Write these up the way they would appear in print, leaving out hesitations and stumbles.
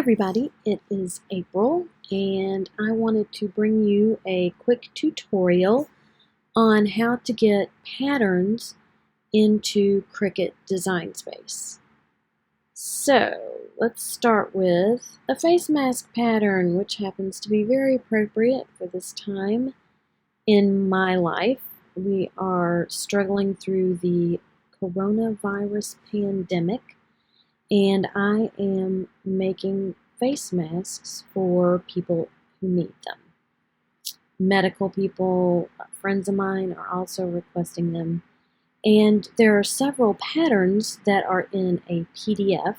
everybody, it is April and I wanted to bring you a quick tutorial on how to get patterns into Cricut Design Space. So let's start with a face mask pattern, which happens to be very appropriate for this time in my life. We are struggling through the coronavirus pandemic, and I am making face masks for people who need them. Medical people, friends of mine, are also requesting them. And there are several patterns that are in a PDF,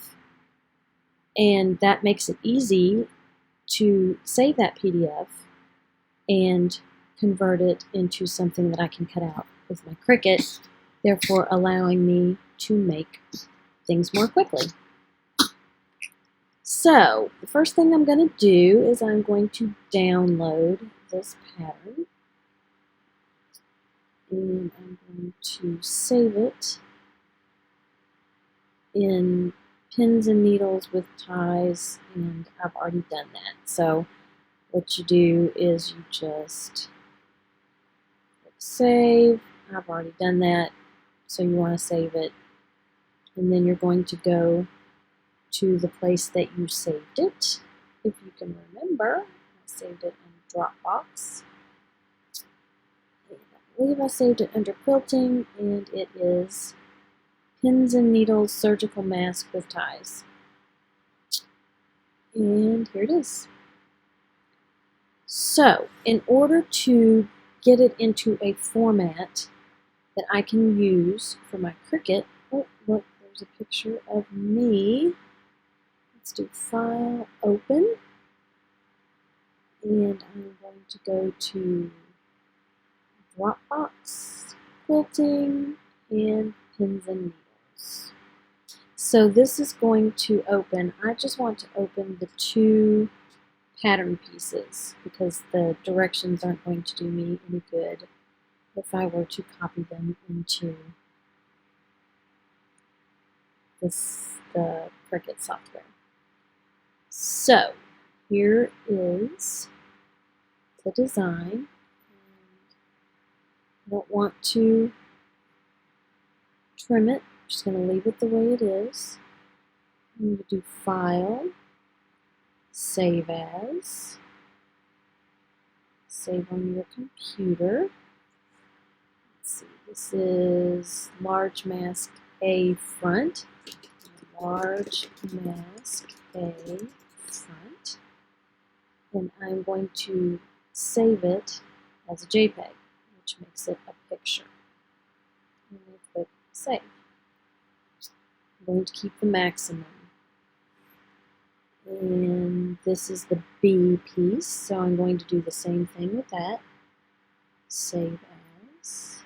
and that makes it easy to save that PDF and convert it into something that I can cut out with my Cricut, therefore allowing me to make things more quickly. So, the first thing I'm going to do is I'm going to download this pattern, and I'm going to save it in pins and needles with ties, and I've already done that. So what you do is you just click save. I've already done that, so you want to save it, and then you're going to go to the place that you saved it. If you can remember, I saved it in Dropbox. And I believe I saved it under quilting, and it is pins and needles surgical mask with ties. And here it is. So, in order to get it into a format that I can use for my Cricut, oh look, there's a picture of me. Let's do File, Open, and I'm going to go to Dropbox, Quilting, and Pins and Needles. So this is going to open, I just want to open the two pattern pieces because the directions aren't going to do me any good if I were to copy them into the Cricut software. So here is the design. I don't want to trim it, I'm just going to leave it the way it is. I'm going to do File, Save As, save on your computer. Let's see, this is large mask A front, large mask A front, and I'm going to save it as a JPEG, which makes it a picture. And I click Save. I'm going to keep the maximum. And this is the B piece, so I'm going to do the same thing with that. Save as.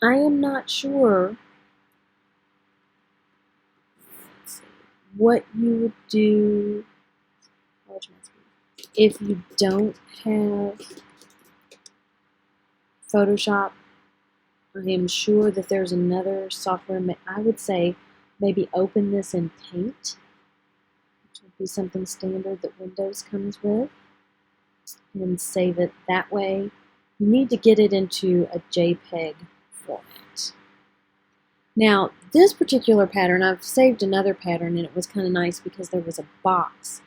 I am not sure what you would do if you don't have Photoshop. I am sure that there's another software. I would say maybe open this in Paint, which would be something standard that Windows comes with, and save it that way. You need to get it into a JPEG format. Now, this particular pattern, I've saved another pattern, and it was kind of nice because there was a box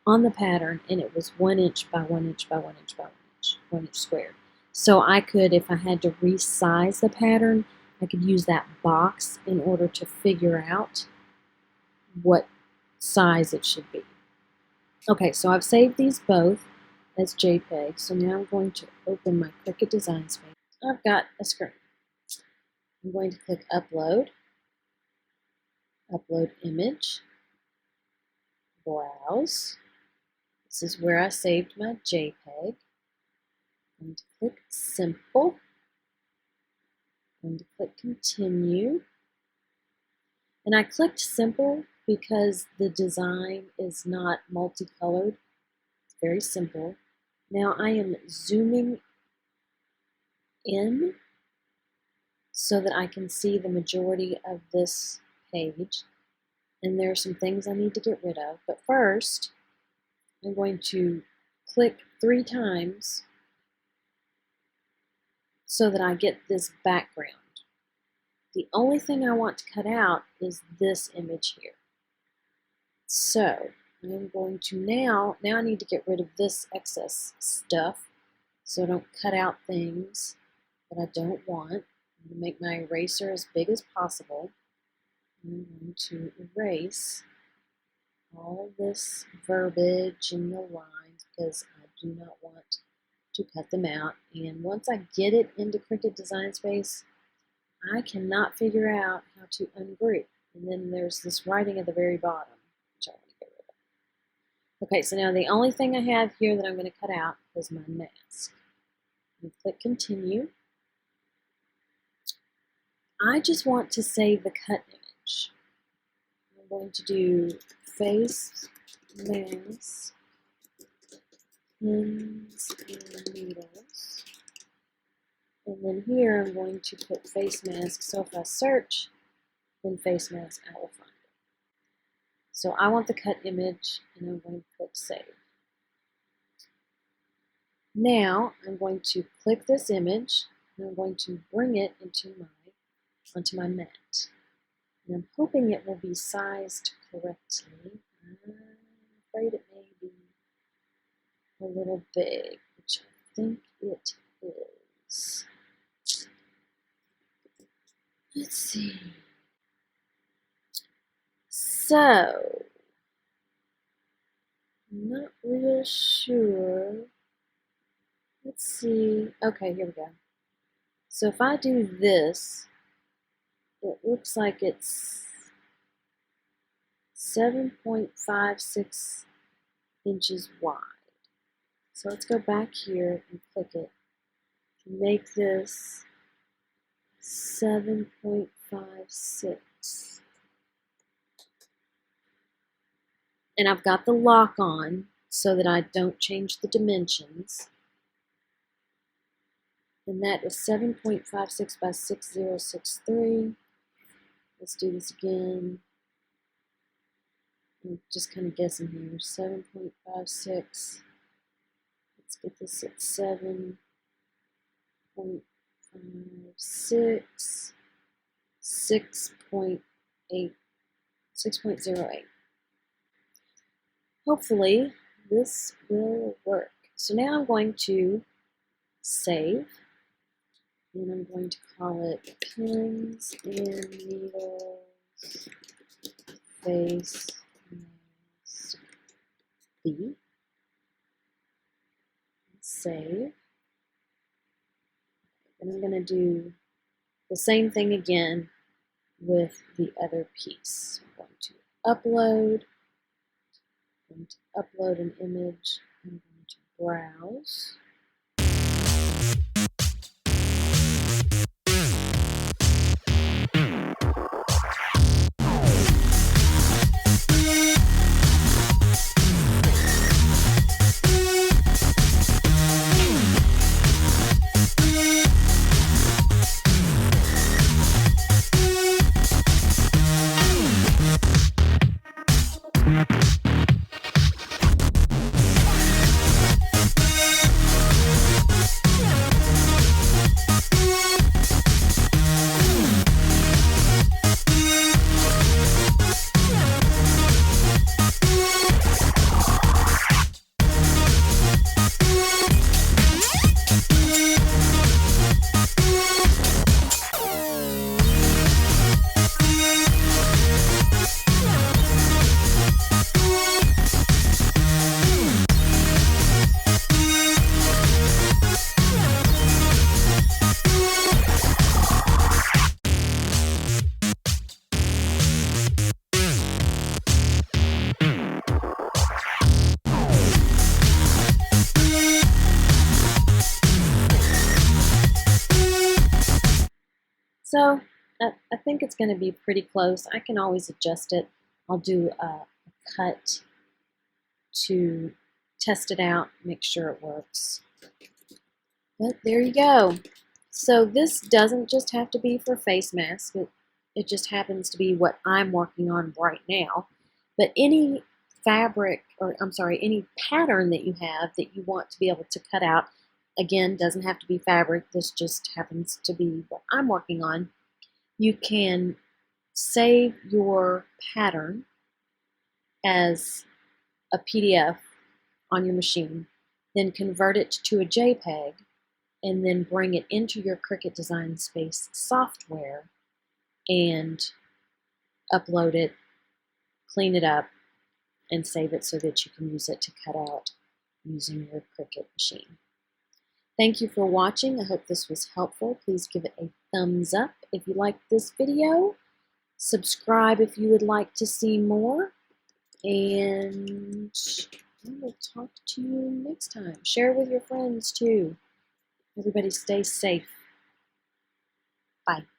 on the pattern, and it was 1 inch by 1 inch by 1 inch by 1 inch, 1 inch squared. So I could, if I had to resize the pattern, I could use that box in order to figure out what size it should be. Okay, so I've saved these both as JPEG, so now I'm going to open my Cricut Design Space. I've got a screen. I'm going to click Upload, Upload Image, Browse. This is where I saved my JPEG. I'm going to click Simple. I'm going to click Continue. And I clicked Simple because the design is not multicolored. It's very simple. Now I am zooming in so that I can see the majority of this page. and there are some things I need to get rid of. But first, I'm going to click 3 times so that I get this background. The only thing I want to cut out is this image here. So I'm going to now I need to get rid of this excess stuff so I don't cut out things that I don't want. I'm going to make my eraser as big as possible. I'm going to erase all this verbiage and the lines because I do not want to cut them out. And once I get it into Cricut Design Space, I cannot figure out how to ungroup. And then there's this writing at the very bottom, which I want to get rid of. Okay, so now the only thing I have here that I'm going to cut out is my mask. I'm going to click Continue. I just want to save the cut image. I'm going to do face mask, pins and needles. And then here I'm going to put face mask, so if I search in face mask, I will find it. So I want the cut image, and I'm going to click Save. Now I'm going to click this image, and I'm going to bring it onto my mat. And I'm hoping it will be sized correctly. I'm afraid it may be a little big, which I think it is. Let's see. So, I'm not real sure. Let's see. Okay, here we go. So if I do this, it looks like it's 7.56 inches wide. So let's go back here and click it to make this 7.56. And I've got the lock on so that I don't change the dimensions. And that is 7.56 by 6063. Let's do this again. I'm just kind of guessing here. 7.56. Let's get this at 7.56. 6.08. Hopefully this will work. So now I'm going to save, and I'm going to call it Pins and Needles Face Mask B. Save. And I'm going to do the same thing again with the other piece. I'm going to upload. I'm going to upload an image. I'm going to browse. So I think it's going to be pretty close. I can always adjust it. I'll do a cut to test it out, make sure it works. But there you go. So this doesn't just have to be for face masks. It just happens to be what I'm working on right now. But any fabric, or I'm sorry, any pattern that you have that you want to be able to cut out, again, doesn't have to be fabric, this just happens to be what I'm working on. You can save your pattern as a PDF on your machine, then convert it to a JPEG, and then bring it into your Cricut Design Space software and upload it, clean it up, and save it so that you can use it to cut out using your Cricut machine. Thank you for watching. I hope this was helpful. Please give it a thumbs up if you liked this video. Subscribe if you would like to see more. And I will talk to you next time. Share with your friends too. Everybody stay safe. Bye.